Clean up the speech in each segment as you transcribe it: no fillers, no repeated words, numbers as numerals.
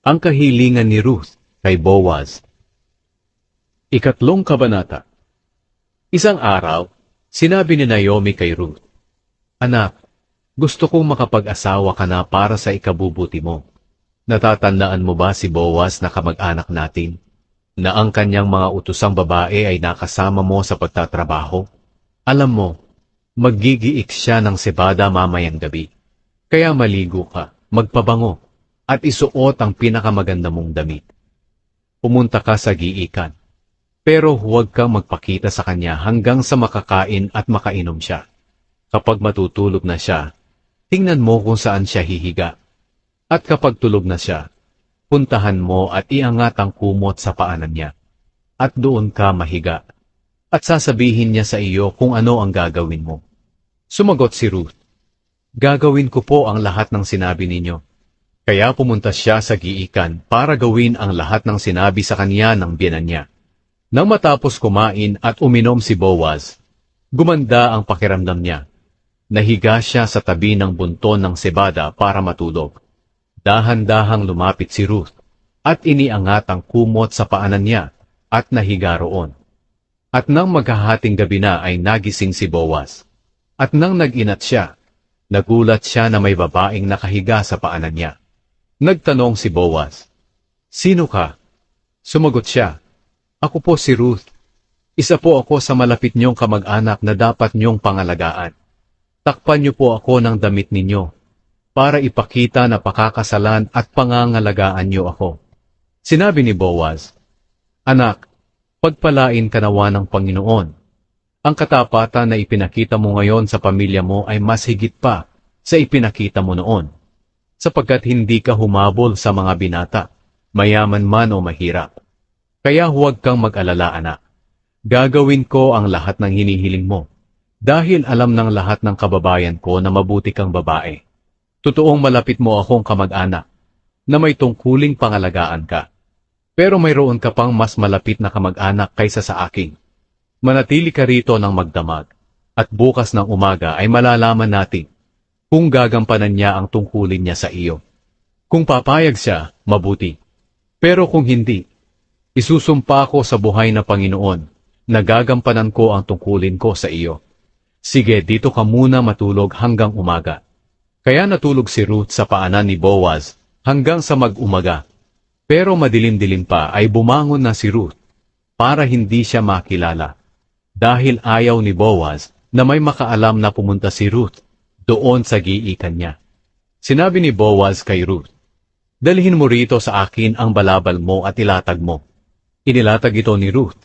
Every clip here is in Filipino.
Ang kahilingan ni Ruth kay Boaz. Ikatlong kabanata. Isang araw, sinabi ni Naomi kay Ruth, "Anak, gusto kong makapag-asawa ka na para sa ikabubuti mo. Natatandaan mo ba si Boaz na kamag-anak natin, na ang kanyang mga utosang babae ay nakasama mo sa pagtatrabaho? Alam mo, maggigiik siya ng sebada mamayang gabi. Kaya maligo ka, magpabango, at isuot ang pinakamaganda mong damit. Pumunta ka sa giikan, pero huwag kang magpakita sa kanya hanggang sa makakain at makainom siya. Kapag matutulog na siya, tingnan mo kung saan siya hihiga. At kapag tulog na siya, puntahan mo at iangat ang kumot sa paanan niya. At doon ka mahiga. At sasabihin niya sa iyo kung ano ang gagawin mo." Sumagot si Ruth, "Gagawin ko po ang lahat ng sinabi ninyo." Kaya pumunta siya sa giikan para gawin ang lahat ng sinabi sa kanya ng biyenan niya. Nang matapos kumain at uminom si Boaz, gumanda ang pakiramdam niya. Nahiga siya sa tabi ng bunton ng sebada para matulog. Dahan-dahang lumapit si Ruth at iniangat ang kumot sa paanan niya at nahiga roon. At nang maghahating gabi na ay nagising si Boaz. At nang nag-inat siya, nagulat siya na may babaeng nakahiga sa paanan niya. Nagtanong si Boaz, "Sino ka?" Sumagot siya, "Ako po si Ruth. Isa po ako sa malapit niyong kamag-anak na dapat niyong pangalagaan. Takpan niyo po ako ng damit ninyo, para ipakita na pakakasalan at pangangalagaan niyo ako." Sinabi ni Boaz, "Anak, pagpalain ka nawa ng Panginoon. Ang katapatan na ipinakita mo ngayon sa pamilya mo ay mas higit pa sa ipinakita mo noon, sapagkat hindi ka humabol sa mga binata, mayaman man o mahirap. Kaya huwag kang mag-alala, anak. Gagawin ko ang lahat ng hinihiling mo, dahil alam ng lahat ng kababayan ko na mabuti kang babae. Totoong malapit mo akong kamag-anak, na may tungkuling pangalagaan ka. Pero mayroon ka pang mas malapit na kamag-anak kaysa sa akin. Manatili ka rito ng magdamag, at bukas ng umaga ay malalaman natin kung gagampanan niya ang tungkulin niya sa iyo. Kung papayag siya, mabuti. Pero kung hindi, isusumpa ko sa buhay na Panginoon na gagampanan ko ang tungkulin ko sa iyo. Sige, dito ka muna matulog hanggang umaga." Kaya natulog si Ruth sa paanan ni Boaz hanggang sa mag-umaga. Pero madilim-dilim pa ay bumangon na si Ruth para hindi siya makilala, dahil ayaw ni Boaz na may makaalam na pumunta si Ruth doon sa giikan niya. Sinabi ni Boaz kay Ruth, "Dalhin mo rito sa akin ang balabal mo at ilatag mo." Inilatag ito ni Ruth,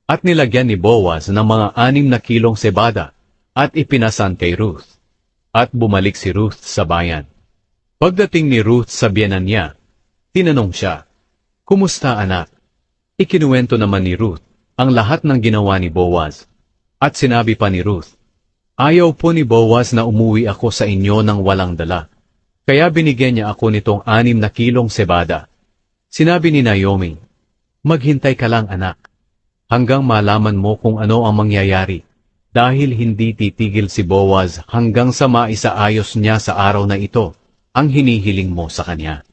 at nilagyan ni Boaz ng mga 6 na kilong sebada, at ipinasan kay Ruth. At bumalik si Ruth sa bayan. Pagdating ni Ruth sa biyenan niya, tinanong siya, "Kumusta, anak?" Ikinuwento naman ni Ruth ang lahat ng ginawa ni Boaz. At sinabi pa ni Ruth, "Ayaw po ni Boaz na umuwi ako sa inyo ng walang dala. Kaya binigyan niya ako nitong 6 na kilong sebada." Sinabi ni Naomi, "Maghintay ka lang, anak, hanggang malaman mo kung ano ang mangyayari, dahil hindi titigil si Boaz hanggang sa maisaayos niya sa araw na ito ang hinihiling mo sa kanya."